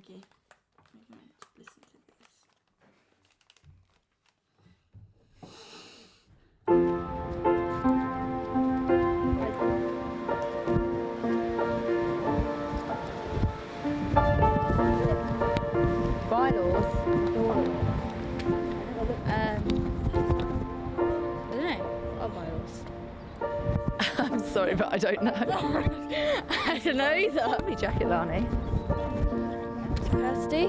Okay. Maybe I need to listen to this. Bylaws? I don't know. What are bylaws? I'm sorry, but I don't know. I don't know either. Lovely jacket, Lani. Kirsty?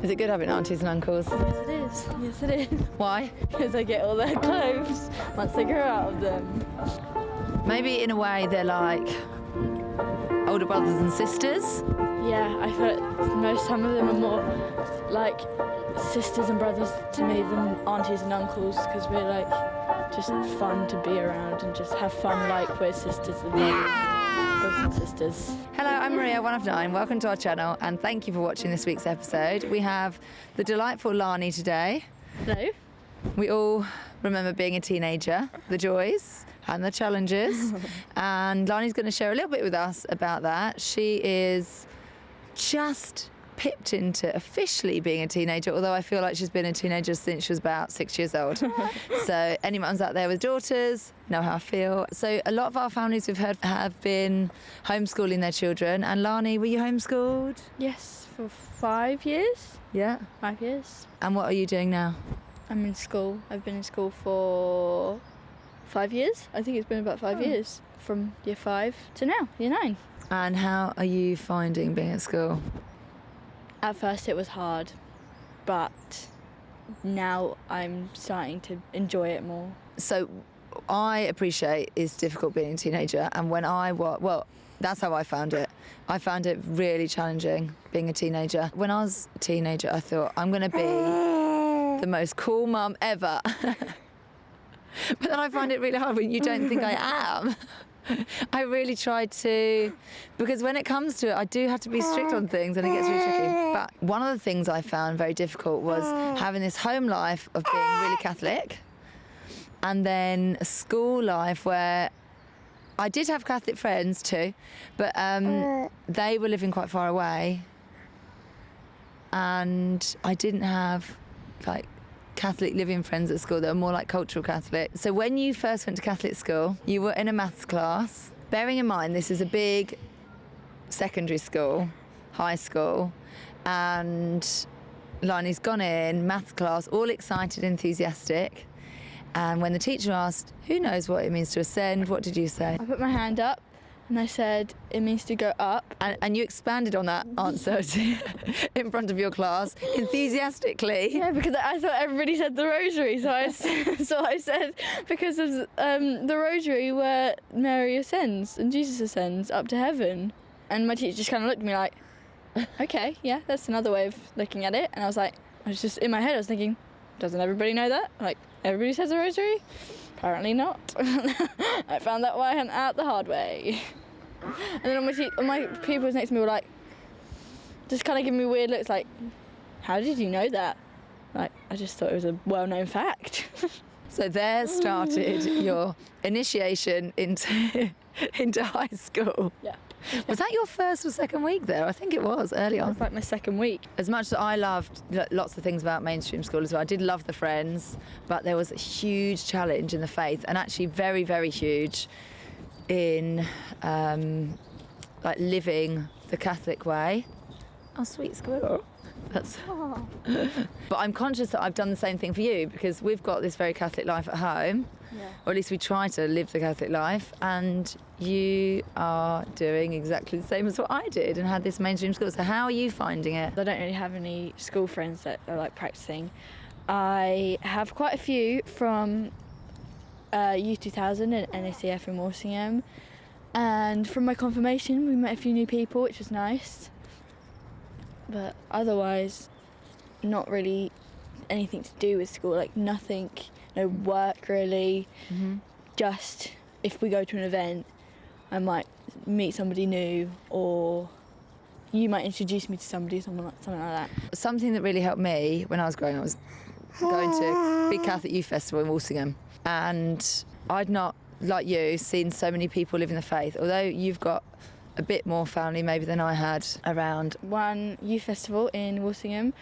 Is it good having aunties and uncles? Yes, it is. Yes, it is. Why? Because they get all their clothes once they grow out of them. Maybe in a way they're like older brothers and sisters. Yeah, I feel like some of them are more like sisters and brothers to me than aunties and uncles, because we're like just fun to be around and just have fun like we're sisters and brothers and sisters. Hello, I'm Maria, one of 9. Welcome to our channel and thank you for watching this week's episode. We have the delightful Lani today. Hello. We all remember being a teenager, the joys and the challenges, and Lani's going to share a little bit with us about that. She is just pipped into officially being a teenager, although I feel like she's been a teenager since she was about 6 years old. So any mums out there with daughters know how I feel. So a lot of our families we've heard have been homeschooling their children, and Lani, were you homeschooled? Yes, for 5 years. Yeah. 5 years. And what are you doing now? I'm in school. I've been in school for 5 years. I think it's been about 5 years, from year 5 to now, year 9. And how are you finding being at school? At first it was hard, but now I'm starting to enjoy it more. So I appreciate it's difficult being a teenager, and when I was, well, that's how I found it. I found it really challenging being a teenager. When I was a teenager, I thought, I'm going to be the most cool mum ever. But then I find it really hard when you don't think I am. I really tried to, because when it comes to it, I do have to be strict on things and it gets really tricky. But one of the things I found very difficult was having this home life of being really Catholic, and then a school life where I did have Catholic friends too, but they were living quite far away, and I didn't have like Catholic living friends at school that were more like cultural Catholic. So when you first went to Catholic school, you were in a maths class. Bearing in mind this is a big secondary school, high school, and Lani's gone in maths class, all excited, enthusiastic. And when the teacher asked, who knows what it means to ascend, what did you say? I put my hand up and I said, it means to go up. And you expanded on that answer in front of your class, enthusiastically. Yeah, because I thought everybody said the rosary, so I said because of the rosary where Mary ascends and Jesus ascends up to heaven. And my teacher just kind of looked at me like, okay, yeah, that's another way of looking at it. And I was just in my head, I was thinking, doesn't everybody know that? Like, everybody says the rosary? Apparently not. I found that one out the hard way. And then all my pupils next to me were like, just kind of giving me weird looks like, how did you know that? Like, I just thought it was a well-known fact. So there started your initiation into high school. Yeah. Was that your first or second week there? I think it was early It on. was like my second week. As much as I loved lots of things about mainstream school as well, I did love the friends, but there was a huge challenge in the faith, and actually very, very huge in like living the Catholic way. Oh, sweet squirrel. That's. But I'm conscious that I've done the same thing for you, because we've got this very Catholic life at home, or at least we try to live the Catholic life, and you are doing exactly the same as what I did and had this mainstream school. So how are you finding it? I don't really have any school friends that are like practicing. I have quite a few from Youth 2000 and NACF in Walsingham, and from my confirmation we met a few new people, which was nice, but otherwise not really anything to do with school, like nothing, no work really. Just if we go to an event I might meet somebody new, or you might introduce me to somebody, something like that. Something that really helped me when I was growing up was going to Big Catholic Youth Festival in Walsingham, and I'd not, like you, seen so many people living the faith. Although you've got a bit more family maybe than I had around. One youth festival in Walsingham,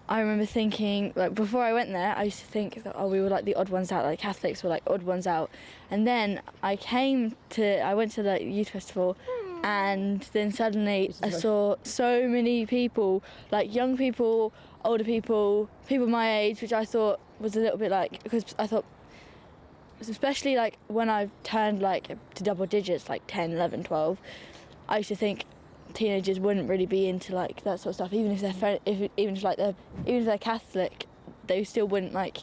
I remember thinking, like, before I went there, I used to think that, we were like the odd ones out, like Catholics were like odd ones out. And then I went to the youth festival, and then suddenly I saw so many people, like young people, older people, people my age, which I thought was a little bit like, because I thought, especially like when I turned like to double digits, like 10, 11, 12, I used to think teenagers wouldn't really be into like that sort of stuff, even if they're Catholic, they still wouldn't like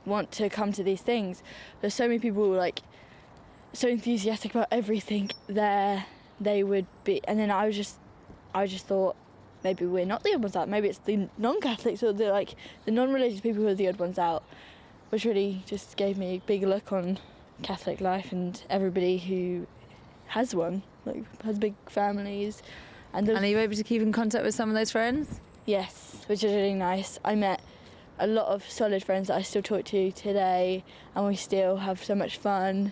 want to come to these things. There's so many people like so enthusiastic about everything there they would be, and then I just thought maybe we're not the odd ones out, maybe it's the non-Catholics or the non-religious people who are the odd ones out, which really just gave me a big look on Catholic life and everybody who has one, like has big families. And are you able to keep in contact with some of those friends? Yes, which is really nice. I met a lot of solid friends that I still talk to today, and we still have so much fun.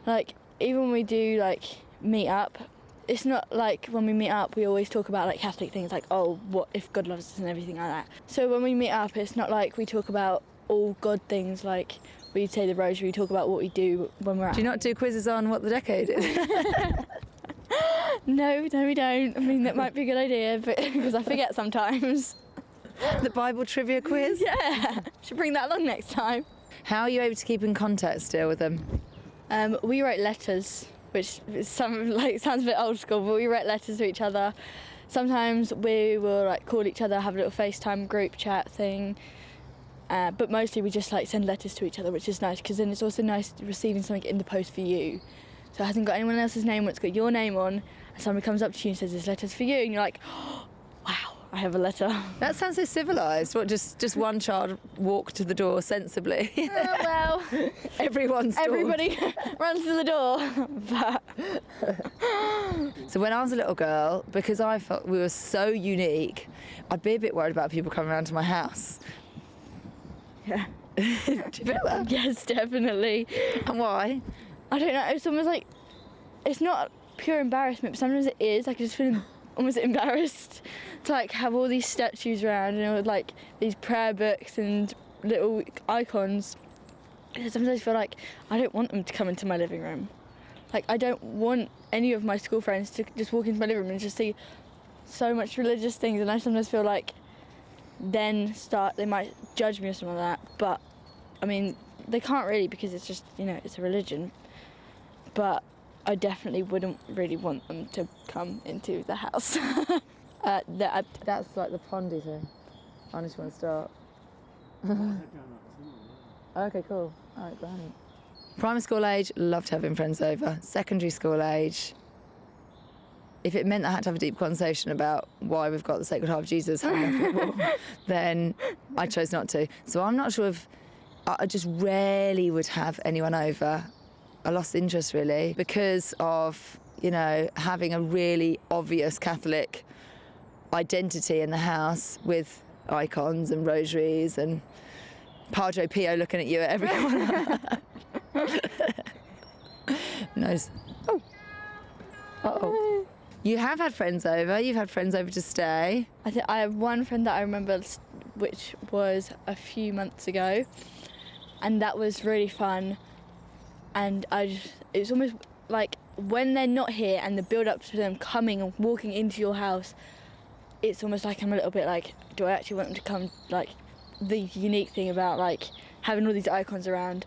Like, even when we do like meet up, it's not like when we meet up we always talk about like Catholic things, like, oh, what if God loves us and everything like that. So when we meet up, it's not like we talk about all God things, like we say the rosary, we talk about what we do when we're out. Do you not do quizzes on what the decade is? No, we don't. I mean, that might be a good idea, but because I forget sometimes. The Bible trivia quiz? Yeah, should bring that along next time. How are you able to keep in contact still with them? We wrote letters, which sounds a bit old school, but we wrote letters to each other. Sometimes we will like call each other, have a little FaceTime group chat thing, but mostly we just like send letters to each other, which is nice, because then it's also nice receiving something in the post for you. So it hasn't got anyone else's name, it's got your name on, and somebody comes up to you and says, this letter's for you, and you're like, oh, wow, I have a letter. That sounds so civilised. What, just one child walked to the door sensibly? Well, everybody runs to the door. But So when I was a little girl, because I felt we were so unique, I'd be a bit worried about people coming around to my house. yeah. Do you feel that? Yes, definitely. And why? I don't know, it's almost like, it's not pure embarrassment, but sometimes it is. Like, I just feel almost embarrassed to like have all these statues around, and with like these prayer books and little icons. And sometimes I feel like I don't want them to come into my living room. Like, I don't want any of my school friends to just walk into my living room and just see so much religious things, and I sometimes feel like they might judge me or something like that. But I mean, they can't really, because it's just, it's a religion. But I definitely wouldn't really want them to come into the house. That's like the pondy thing. I just want to start. Okay, cool. All right, grand. Primary school age, loved having friends over. Secondary school age, if it meant I had to have a deep conversation about why we've got the Sacred Heart of Jesus hanging up on the wall, then I chose not to. So I'm not sure if I just rarely would have anyone over. I lost interest really because of, having a really obvious Catholic identity in the house with icons and rosaries and Padre Pio looking at you at every corner. Nose. Oh. Uh-oh. You have had friends over. You've had friends over to stay. I have one friend that I remember, which was a few months ago, and that was really fun. And it's almost like when they're not here and the build up to them coming and walking into your house, it's almost like I'm a little bit like, do I actually want them to come? Like, the unique thing about like having all these icons around.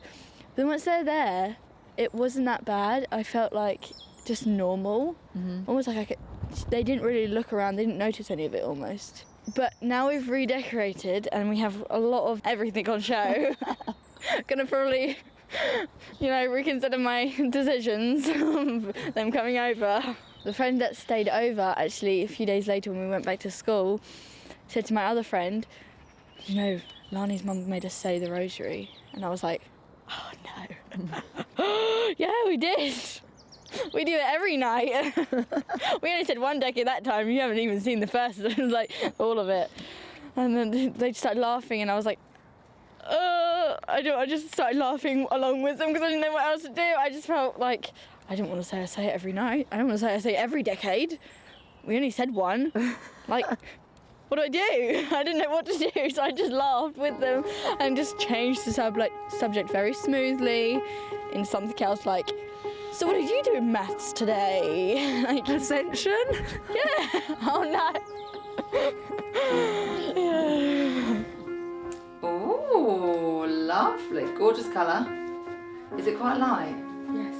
Then once they're there, it wasn't that bad. I felt like just normal. Mm-hmm. Almost like they didn't really look around, they didn't notice any of it almost. But now we've redecorated and we have a lot of everything on show. Gonna probably reconsider my decisions of them coming over. The friend that stayed over, actually, a few days later when we went back to school, said to my other friend, Lani's mum made us say the rosary. And I was like, oh no. Yeah, we did. We do it every night. We only said one decade that time. You haven't even seen the first. It was like all of it. And then they started laughing and I was like, I just started laughing along with them because I didn't know what else to do. I just felt like I I didn't want to say I say it every night. I don't want to say I say it every decade. We only said one. Like, what do I do? I didn't know what to do, so I just laughed with them and just changed the subject very smoothly into something else like, so what did you do in maths today? Like, Ascension? yeah. Oh no. Yeah. Oh, lovely. Gorgeous colour. Is it quite light? Yes.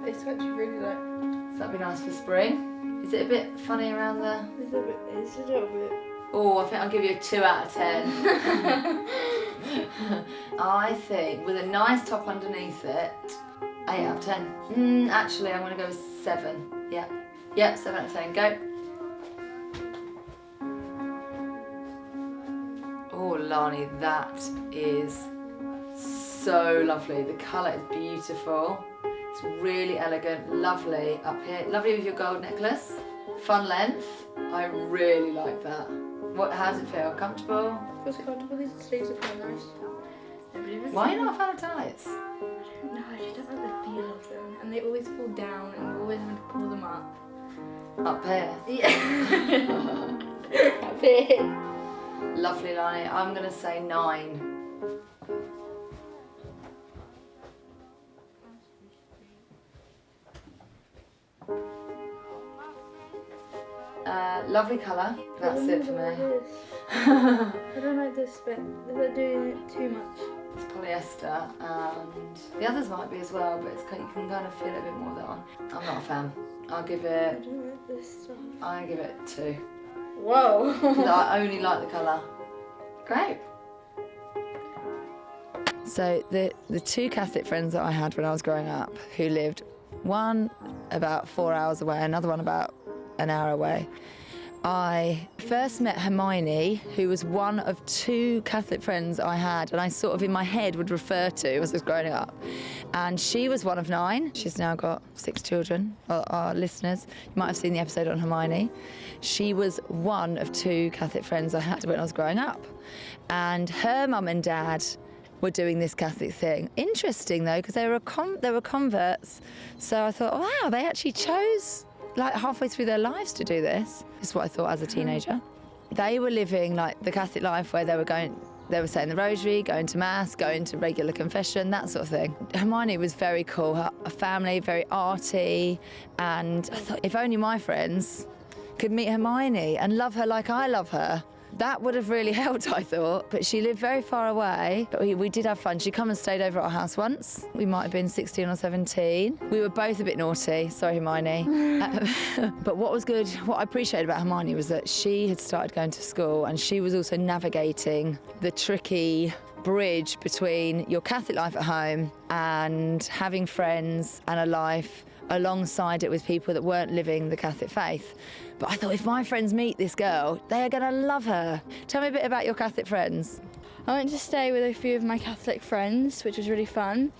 It's actually really light. So that'd be nice for spring. Is it a bit funny around there? It's a little bit. Oh, I think I'll give you a 2 out of 10. I think with a nice top underneath it, 8 out of 10. Actually, I'm going to go with 7. Yeah. Yep, 7 out of 10. Go. Oh, Lani, that is so lovely. The colour is beautiful. It's really elegant, lovely up here. Lovely with your gold necklace. Fun length. I really like that. How does it feel? Comfortable? Feels comfortable. These sleeves are quite nice. Why are you not a fan of tights? No, I just don't like the feel of them. And they always fall down and we're always having to pull them up. Up here? Yeah. Up here. Lovely, Lani. I'm going to say 9. Lovely colour. That's it for me. I don't like this bit. They're doing it too much. It's polyester, and the others might be as well, but you can kind of feel it a bit more, that one. I'm not a fan. I'll give I it, don't like this stuff. I give it 2. Whoa. Because I only like the colour. Great. So the 2 Catholic friends that I had when I was growing up, who lived one about 4 hours away, another one about an hour away. I first met Hermione, who was one of 2 Catholic friends I had, and I sort of in my head would refer to as I was growing up. And she was one of 9. She's now got 6 children, our listeners. You might have seen the episode on Hermione. She was one of 2 Catholic friends I had when I was growing up. And her mum and dad were doing this Catholic thing. Interesting though, because they were converts. So I thought, wow, they actually chose like halfway through their lives to do this. This is what I thought as a teenager. They were living like the Catholic life where they were saying the rosary, going to mass, going to regular confession, that sort of thing. Hermione was very cool, her family, very arty, and I thought if only my friends could meet Hermione and love her like I love her. That would have really helped, I thought. But she lived very far away, but we did have fun. She come and stayed over at our house once. We might have been 16 or 17. We were both a bit naughty. Sorry, Hermione. But what was good, what I appreciated about Hermione was that she had started going to school and she was also navigating the tricky bridge between your Catholic life at home and having friends and a life alongside it with people that weren't living the Catholic faith. But I thought, if my friends meet this girl, they are going to love her. Tell me a bit about your Catholic friends. I went to stay with a few of my Catholic friends, which was really fun.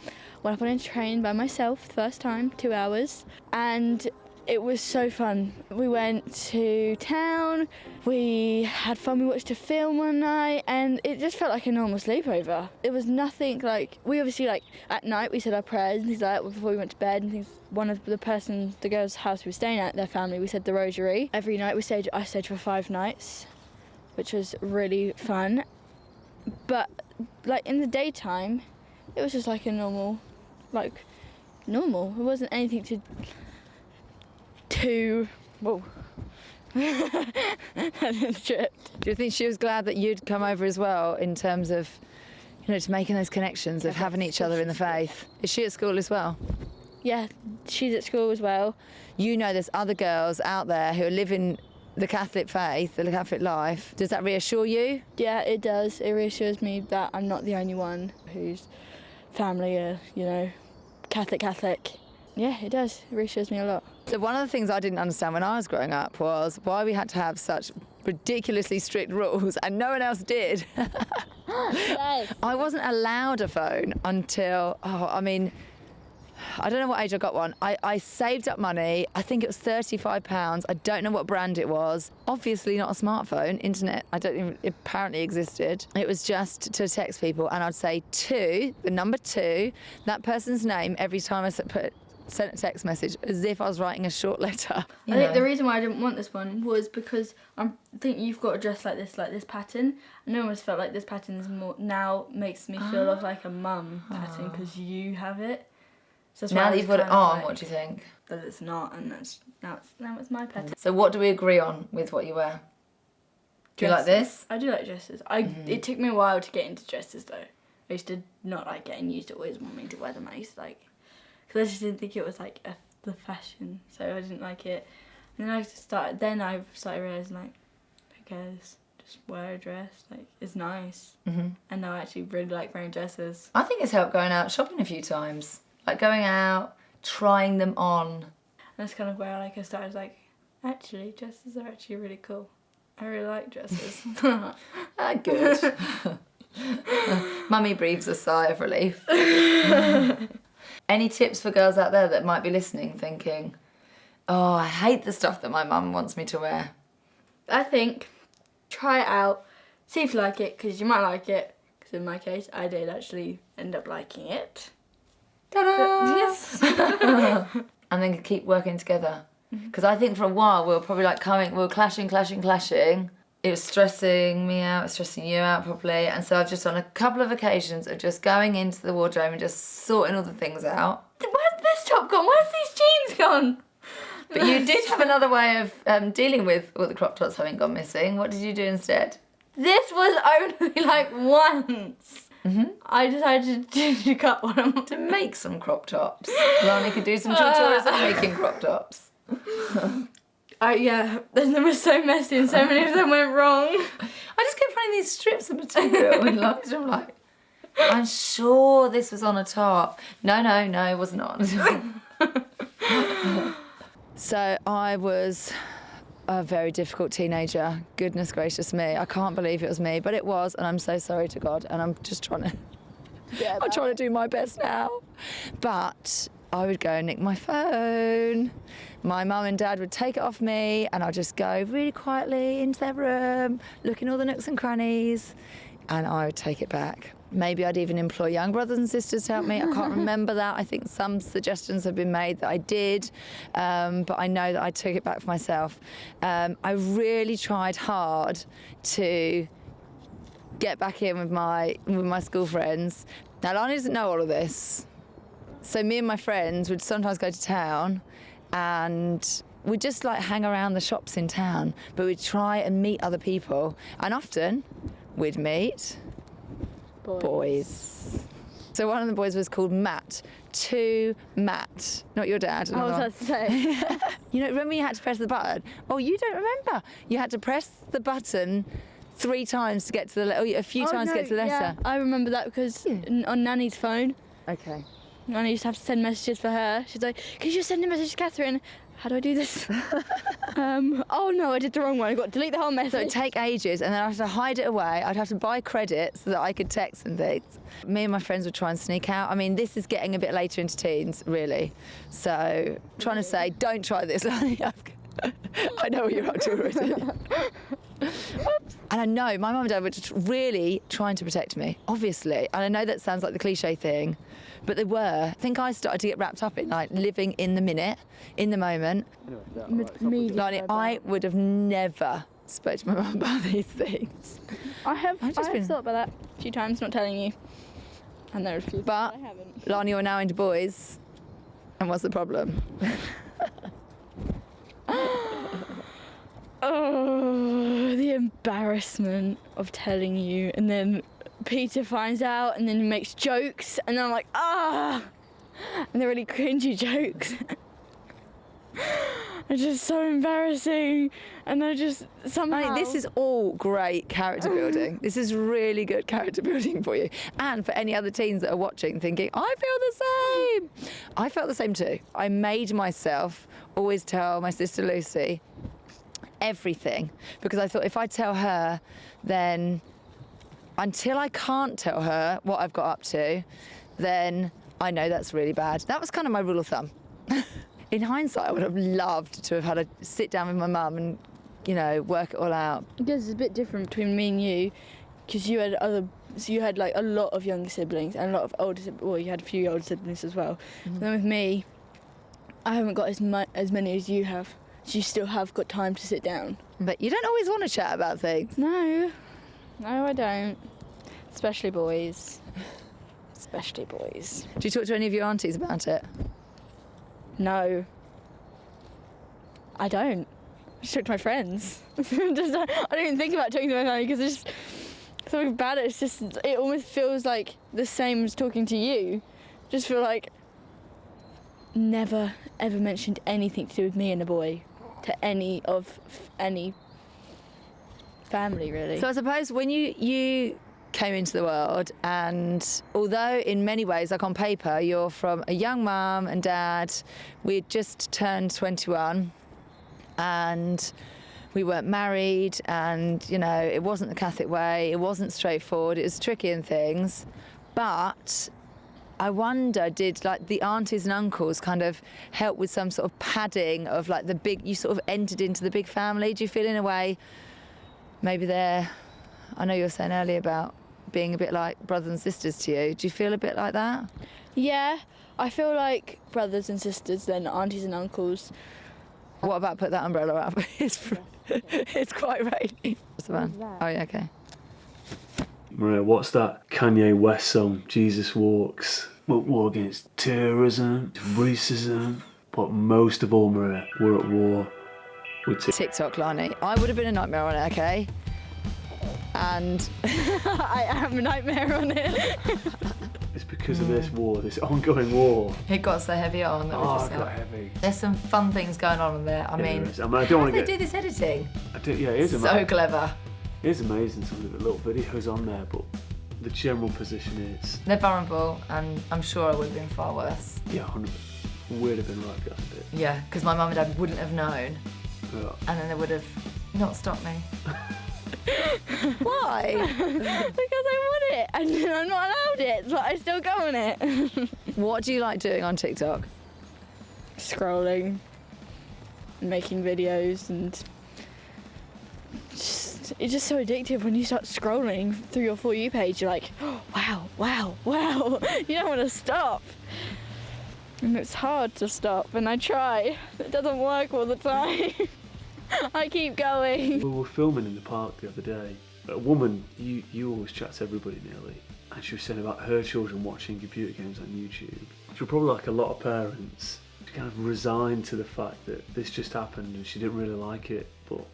Went up on a train by myself, first time, 2 hours, and it was so fun. We went to town, we had fun, we watched a film one night, and it just felt like a normal sleepover. It was nothing like, we obviously like, at night we said our prayers and things like that before we went to bed and things. One of the girl's house we were staying at, their family, we said the rosary. Every night I stayed for 5 nights, which was really fun. But like in the daytime, it was just like a normal. It wasn't anything whoa. That tripped. Do you think she was glad that you'd come over as well in terms of, just making those connections of having each other in the faith? Is she at school as well? Yeah, she's at school as well. There's other girls out there who are living the Catholic faith, the Catholic life. Does that reassure you? Yeah, it does. It reassures me that I'm not the only one whose family are, Catholic. Yeah, it does. It reassures me a lot. So one of the things I didn't understand when I was growing up was why we had to have such ridiculously strict rules and no one else did. Yes. I wasn't allowed a phone until, I don't know what age I got one. I saved up money. I think it was £35. I don't know what brand it was. Obviously not a smartphone. Internet, apparently existed. It was just to text people, and I'd say 2, the number 2, that person's name every time I put sent a text message as if I was writing a short letter. I think the reason why I didn't want this one was because I think you've got to dress like this pattern. And I almost felt like this pattern is more now makes me feel of like a mum pattern because you have it. So that's Now why that you've got it on, what do you think? That it's not, and now it's my pattern. So what do we agree on with what you wear? Do you like this? I do like dresses. It took me a while to get into dresses though. I used to not like getting used to always wanting to wear them. I used to like, because I just didn't think it was like the fashion, so I didn't like it. And then I started realising like, who cares? Just wear a dress. Like, it's nice. And now I actually really like wearing dresses. I think it's helped going out shopping a few times. Like going out, trying them on. And that's kind of where I started like, actually, dresses are actually really cool. I really like dresses. Good. Mummy breathes a sigh of relief. Any tips for girls out there that might be listening thinking, oh, I hate the stuff that my mum wants me to wear? I think try it out, see if you like it, because you might like it. Because in my case, I did actually end up liking it. Ta-da! Yes. And then keep working together. Because I think for a while we were probably like we were clashing. It was stressing me out, it was stressing you out probably. And so I've just on a couple of occasions of just going into the wardrobe and just sorting all the things out. Where's this top gone? Where's these jeans gone? But you did have another way of dealing with all the crop tops having gone missing. What did you do instead? This was only like once. I decided to cut one of them. To make some crop tops. Lani could do some tutorials on making crop tops. Yeah, they were so messy and so many of them went wrong. I just kept finding these strips of material and I'm like, I'm sure this was on a top. No, it was not. So I was a very difficult teenager. Goodness gracious me. I can't believe it was me, but it was, and I'm so sorry to God, and I'm just trying to do my best now. But I would go and nick my phone. My mum and dad would take it off me and I'd just go really quietly into their room, look in all the nooks and crannies, and I would take it back. Maybe I'd even employ young brothers and sisters to help me. I can't remember that. I think some suggestions have been made that I did, but I know that I took it back for myself. I really tried hard to get back in with my school friends. Now, Lani doesn't know all of this. So me and my friends would sometimes go to town and we'd just like hang around the shops in town, but we'd try and meet other people. And often we'd meet boys. So one of the boys was called Matt. Matt, not your dad. I was about to say. You know, remember you had to press the button? Oh, you don't remember. You had to press the button 3 times to get to the a few times to get to the letter. Yeah, I remember that because on Nanny's phone. Okay. Nanny used to have to send messages for her. She's like, can you just send a message to Catherine? How do I do this? Oh no, I did the wrong one. I got to delete the whole message. So it'd take ages and then I'd have to hide it away. I'd have to buy credit so that I could text and things. Me and my friends would try and sneak out. I mean, this is getting a bit later into teens, really. So trying to say, don't try this. I know what you're up to already. And I know my mum and dad were really trying to protect me, obviously. And I know that sounds like the cliche thing, but they were. I think I started to get wrapped up in like living in the minute, in the moment. Lani, I would have never spoke to my mum about these things. I have thought about that a few times, not telling you. And there are a few but I haven't. Lani, you're now into boys. And what's the problem? Oh, the embarrassment of telling you, and then Peter finds out and then he makes jokes and I'm like, and they're really cringy jokes. It's just so embarrassing, and I just somehow... I mean, this is all great character building. This is really good character building for you. And for any other teens that are watching thinking, I feel the same. I felt the same too. I made myself always tell my sister Lucy everything, because I thought if I tell her, then until I can't tell her what I've got up to, then I know that's really bad. That was kind of my rule of thumb. In hindsight, I would have loved to have had a sit down with my mum and, you know, work it all out. Because it's a bit different between me and you, because you had like a lot of younger siblings and a lot of older siblings. Well, you had a few older siblings as well. Mm-hmm. Then with me, I haven't got as many as you have. So you still have got time to sit down. But you don't always want to chat about things. No, I don't. Especially boys. Especially boys. Do you talk to any of your aunties about it? No. I don't. I just talk to my friends. I don't even think about talking to my family because it's just something about it. It's just, it almost feels like the same as talking to you. Just feel like never ever mentioned anything to do with me and a boy to any family, really. So I suppose when you came into the world, and although in many ways, like on paper, you're from a young mum and dad, we'd just turned 21 and we weren't married, and you know, it wasn't the Catholic way, it wasn't straightforward, it was tricky and things, but I wonder, did like the aunties and uncles kind of help with some sort of padding of like the big, you sort of entered into the big family? Do you feel in a way, maybe they're, I know you were saying earlier about being a bit like brothers and sisters to you. Do you feel a bit like that? Yeah, I feel like brothers and sisters, then aunties and uncles. What about put that umbrella up? It's quite rainy. What's the man? Oh yeah, okay. Maria, what's that Kanye West song, Jesus Walks? We're at war against terrorism, racism, but most of all, Maria, we're at war with TikTok, Lani. I would have been a nightmare on it, okay? And I am a nightmare on it. It's because of this war, this ongoing war. it got so heavy on that Oh, it got heavy. There's some fun things going on in there. I mean, I don't want to they get. do this editing? Yeah, it is So amazing. clever. It is amazing, some of the little videos on there, but the general position is, They're vulnerable, and I'm sure I would have been far worse. yeah, 100%. We'd have been right behind it. Yeah, because my mum and dad wouldn't have known, Yeah. and then they would have not stopped me. Why? Because I want it, and then I'm not allowed it, but I still go on it. What do you like doing on TikTok? Scrolling, making videos, and it's just so addictive when you start scrolling through your For You page. You're like, oh, wow. You don't want to stop. And it's hard to stop, and I try. It doesn't work all the time. I keep going. We were filming in the park the other day. A woman, you always chat to everybody nearly, and she was saying about her children watching computer games on YouTube. She was probably like a lot of parents. She kind of resigned to the fact that this just happened and she didn't really like it, but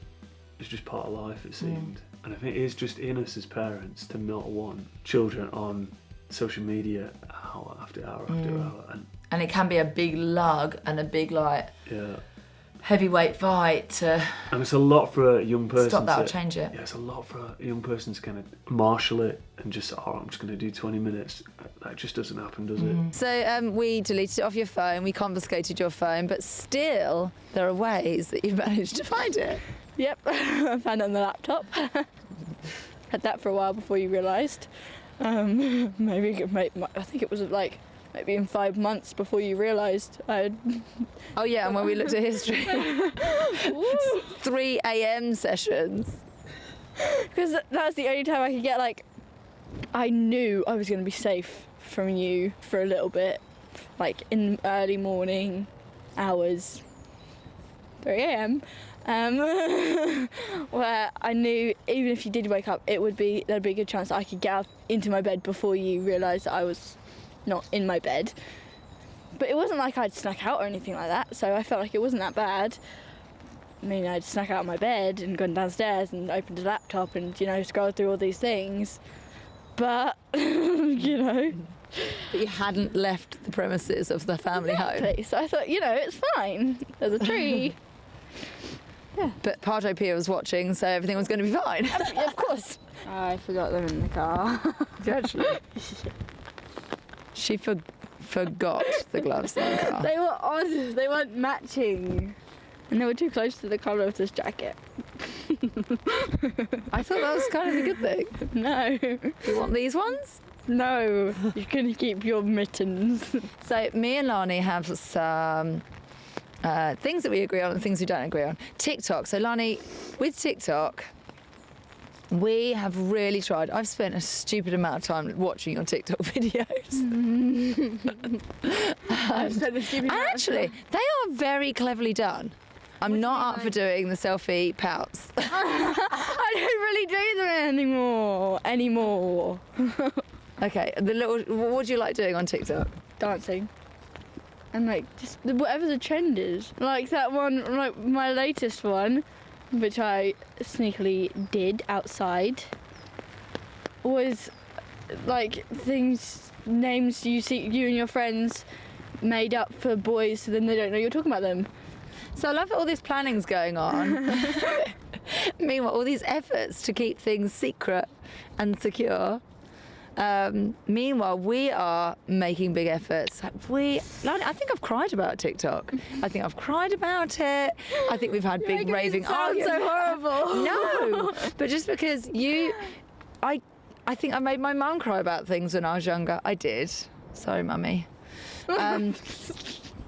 it's just part of life, it seemed. And I think it is just in us as parents to not want children on social media hour after hour after hour. And it can be a big lug and a big, like, Yeah. heavyweight fight to And it's a lot for a young person stop that to, or change it. Yeah, it's a lot for a young person to kind of marshal it and just, I'm just going to do 20 minutes. That just doesn't happen, does it? So we deleted it off your phone, we confiscated your phone, but still there are ways that you've managed to find it. Yep, I found it on the laptop. Had that for a while before you realised. Maybe I think it was like maybe in 5 months before you realised I'd. Oh yeah, and when we looked at history, 3 a.m. sessions. Because that was the only time I could get, like, I knew I was going to be safe from you for a little bit, like in early morning hours, 3 a.m. Where I knew even if you did wake up, there'd be a good chance that I could get up into my bed before you realised that I was not in my bed. But it wasn't like I'd snuck out or anything like that, so I felt like it wasn't that bad. I mean, I'd snuck out of my bed and gone downstairs and opened a laptop and, scrolled through all these things. But, But you hadn't left the premises of the family home. Exactly. So I thought, it's fine. There's a tree. Yeah. But Padre Pio was watching, so everything was going to be fine. Yeah, of course. I forgot them in the car. Actually. She forgot the gloves in the car. They were odd. They weren't matching. And they were too close to the colour of this jacket. I thought that was kind of a good thing. No. You want these ones? No. You can keep your mittens. So me and Lani have some things that we agree on and things we don't agree on. TikTok. So Lani, with TikTok, we have really tried. I've spent a stupid amount of time watching your TikTok videos. I've spent the stupid And amount of actually, time. they are very cleverly done. I'm not up for doing the selfie pouts. I don't really do them anymore. Okay, what do you like doing on TikTok? Dancing. And like just whatever the trend is. Like that one, like my latest one, which I sneakily did outside, was like names you and your friends made up for boys, so then they don't know you're talking about them. So I love that all this planning's going on. Meanwhile, all these efforts to keep things secret and secure. Meanwhile, we are making big efforts. Lani, I think I've cried about TikTok. I think I've cried about it. I think we've had big raving arguments. So horrible. No, but just because I think I made my mum cry about things when I was younger. I did. Sorry, mummy.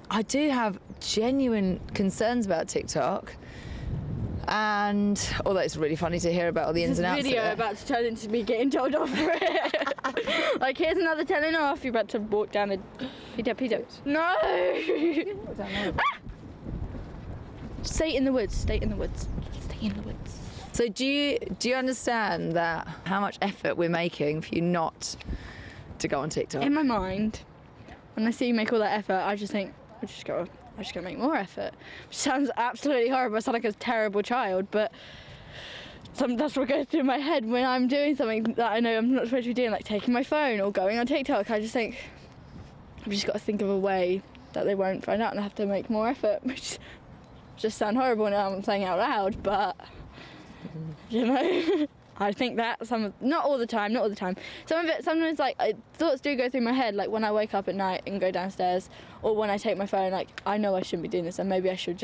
I do have genuine concerns about TikTok. And although it's really funny to hear about all the ins and outs Video of it. about to turn into me getting told off for it. Like, here's another telling off. You're about to walk down the. Peter. No. Stay in the woods. Stay in the woods. Stay in the woods. So do you understand that how much effort we're making for you not to go on TikTok? In my mind, when I see you make all that effort, I just think, I'm just gonna make more effort. Which sounds absolutely horrible. I sound like a terrible child, but that's what goes through my head when I'm doing something that I know I'm not supposed to be doing, like taking my phone or going on TikTok. I just think, I've just got to think of a way that they won't find out and I have to make more effort, which just sound horrible now I'm saying it out loud, but you know. I think that not all the time. Some of it, sometimes like thoughts do go through my head, like when I wake up at night and go downstairs, or when I take my phone, like I know I shouldn't be doing this, and maybe I should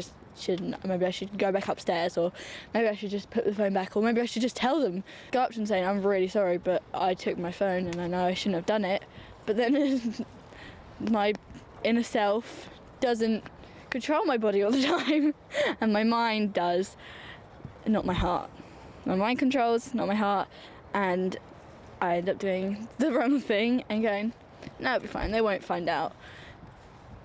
go back upstairs, or maybe I should just put the phone back, or maybe I should just tell them, go up to them saying, I'm really sorry, but I took my phone and I know I shouldn't have done it. But then my inner self doesn't control my body all the time, and my mind does, not my heart. My mind controls, not my heart, and I end up doing the wrong thing and going, no, it'll be fine, they won't find out.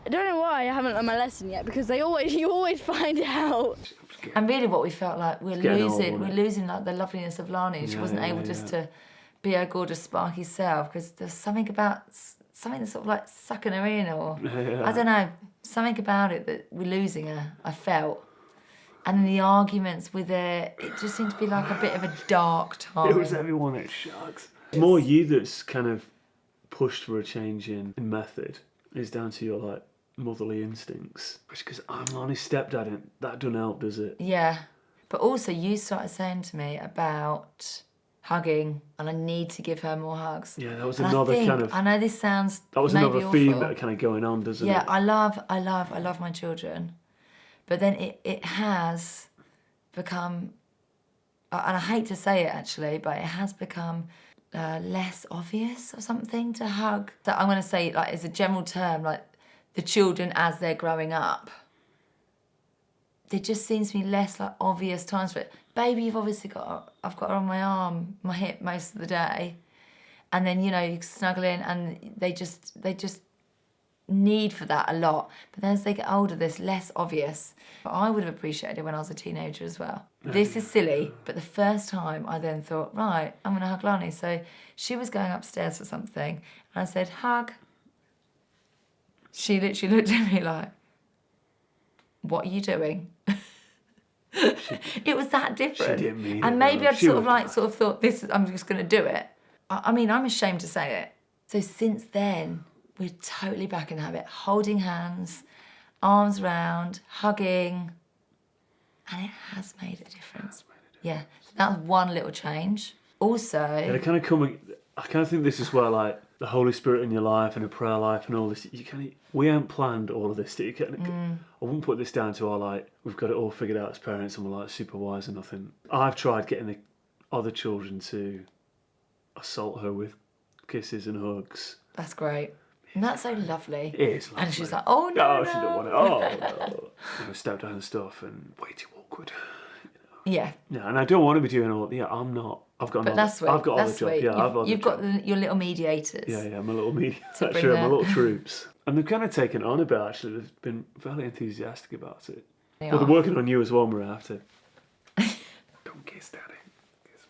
I don't know why I haven't learned my lesson yet, because you always find out. And really what we felt like we're old, losing like the loveliness of Lani. She wasn't able just to be her gorgeous sparky self, because there's something that's sort of like sucking her in, or I don't know, something about it that we're losing her, I felt. And the arguments with it just seemed to be like a bit of a dark time. It was everyone at Sharks. It's more you that's kind of pushed for a change in method. It's down to your like motherly instincts. Because I'm Lani's stepdad, and that doesn't help, does it? Yeah. But also you started saying to me about hugging, and I need to give her more hugs. Yeah, that was and another kind of. I know this sounds That was maybe another awful. theme that kind of going on, doesn't it? Yeah, I love my children. But then it has become, and I hate to say it actually, but it has become less obvious or something to hug. So I'm going to say, like, as a general term, like the children as they're growing up, there just seems to be less like obvious times for it. Baby, I've got her on my arm, my hip most of the day, and then you snuggle in, and they just need for that a lot. But then as they get older, there's less obvious. But I would have appreciated it when I was a teenager as well. This is silly, but the first time I then thought, right, I'm going to hug Lani. So she was going upstairs for something, and I said, hug. She literally looked at me like, what are you doing? It was that different. She didn't mean and it, maybe though. I'd sort of thought, I'm just going to do it. I mean, I'm ashamed to say it. So since then, we're totally back in the habit, holding hands, arms round, hugging, and it has made a difference. Yeah, so that was one little change. Also, Yeah, I kind of think this is where like the Holy Spirit in your life and a prayer life and all this. We haven't planned all of this. I wouldn't put this down to our like we've got it all figured out as parents and we're like super wise or nothing. I've tried getting the other children to assault her with kisses and hugs. that's great. And that's so lovely. It is lovely. And she's like, oh no, she don't want it. Oh no. Step down and stuff and way too awkward. Yeah. Yeah, and I don't want to be doing all. Yeah, I'm not. I've got. But that's sweet. I've got That's other jobs. sweet. Yeah, I've got. You've got your little mediators. Yeah, my little media. To bring Sure, my the- little troops. And they've kind of taken it on a bit, actually. They've been fairly enthusiastic about it. They Well, they're are. working on you as well, Maria, after. Don't kiss Daddy. Kiss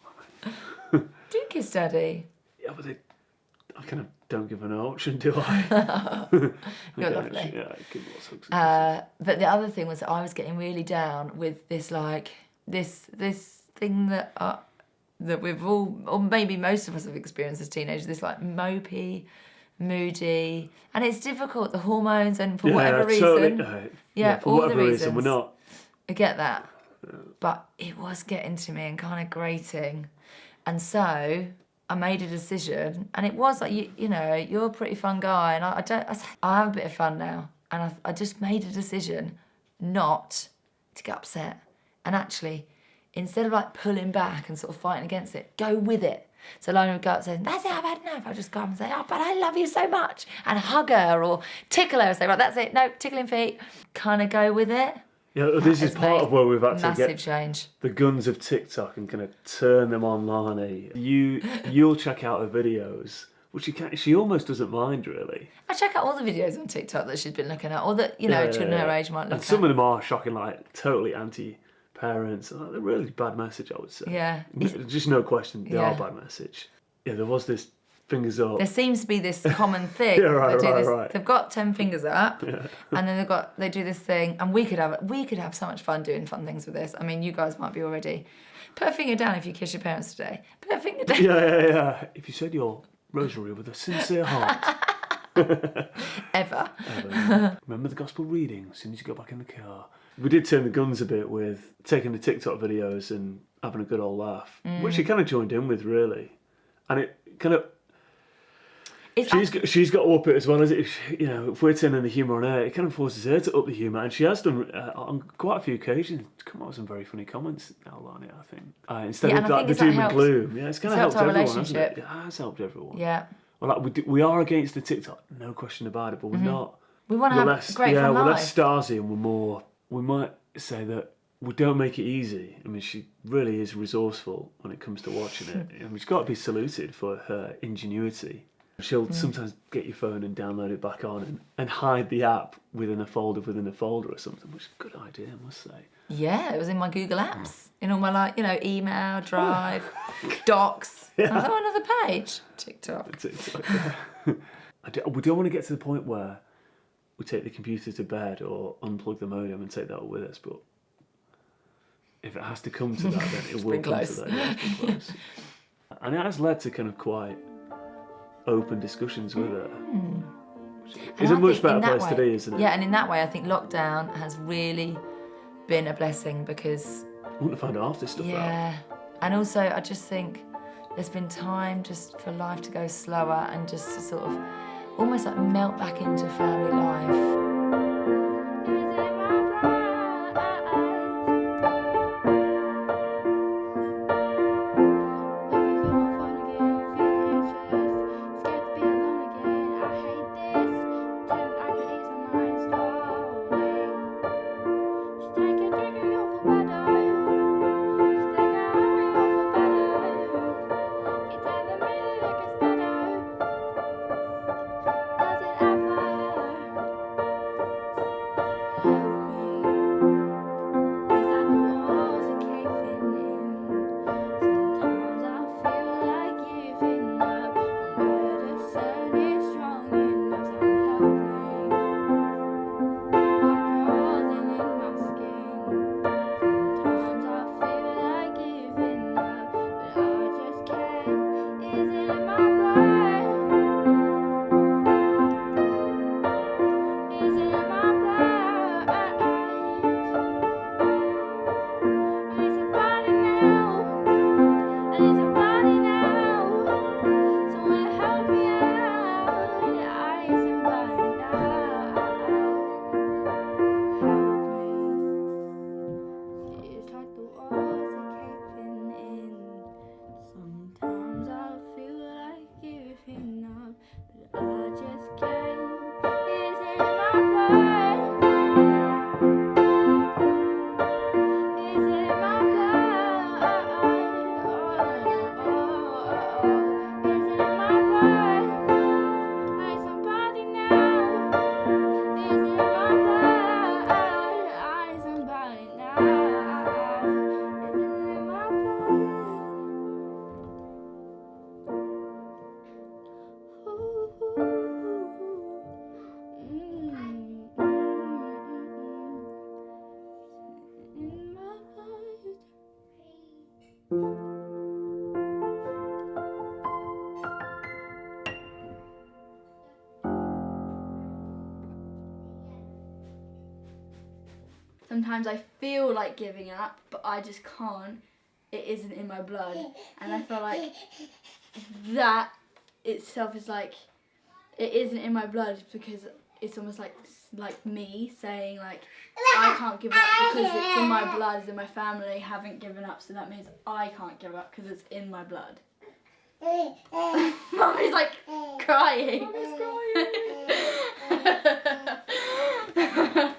Mummy. Do kiss Daddy. Yeah, but I kind of don't give an option, do I? You're lovely. Yeah, I give lots of hugs. But the other thing was that I was getting really down with this, like, this thing that we've all, or maybe most of us have experienced as teenagers, this like mopey, moody, and it's difficult, the hormones, and for whatever reason. Totally, for all all whatever the reason, we're reasons. not. I get that. But it was getting to me and kind of grating. And so I made a decision, and it was like, you know, you're a pretty fun guy, and I have a bit of fun now. And I just made a decision not to get upset. And actually, instead of like pulling back and sort of fighting against it, go with it. So Lani would go up saying, that's it, I've had enough. I'll just go up and say, oh, but I love you so much. And hug her or tickle her and say, right, that's it. No, tickling feet. Kind of go with it. Yeah, this is Has part made of where we've had to massive get change. the guns of TikTok and kind of turn them on Lani. You'll check out her videos, which she almost doesn't mind, really. I check out all the videos on TikTok that she's been looking at, or that, you know, children her age might look And at. some of them are shocking, like totally anti-parents. Like, they're really bad message, I would say. Yeah. Just no question, they Yeah. are bad message. Yeah, there was this fingers up. There seems to be this common thing. Yeah, right, They do right, this, right. They've got 10 fingers up, and then they do this thing, and we could have so much fun doing fun things with this. I mean, you guys might be already. Put a finger down if you kiss your parents today. Put a finger down. Yeah. If you said your rosary with a sincere heart. Ever. Remember the gospel reading as soon as you go back in the car. We did turn the guns a bit with taking the TikTok videos and having a good old laugh, which she kind of joined in with, really. And it kind of... She's got to up it as well as it. You know, if we're turning the humour on her, it kind of forces her to up the humour, and she has done on quite a few occasions. Come up with some very funny comments now, Lani. I think instead of like the doom and gloom, it's kind of helped everyone, hasn't it? It has helped everyone. Yeah. Well, like we are against the TikTok, no question about it, but we're not. We want to have less, a great fun we're life. less Stasi, and we're more. We might say that we don't make it easy. I mean, she really is resourceful when it comes to watching it. I mean, she's got to be saluted for her ingenuity. She'll sometimes get your phone and download it back on and hide the app within a folder or something, which is a good idea, I must say. Yeah, it was in my Google Apps, in all my, like, you know, email, Drive, Docs. Yeah. I was like, oh, another page. TikTok. We don't want to get to the point where we take the computer to bed or unplug the modem and take that with us, but if it has to come to that, then it will come close. to that. Yeah, it's been close. And it has led to kind of quite open discussions with her. It's a much better place to be, isn't it? Yeah, and in that way, I think lockdown has really been a blessing because... I wouldn't have found half this stuff out. Yeah, and also I just think there's been time just for life to go slower and just to sort of almost like melt back into family life. Sometimes I feel like giving up, but I just can't. It isn't in my blood. And I feel like that itself is like, it isn't in my blood because it's almost like me saying like, I can't give up because it's in my blood, it's in my family, haven't given up, so that means I can't give up because it's in my blood. Mummy's like crying. Mummy's crying.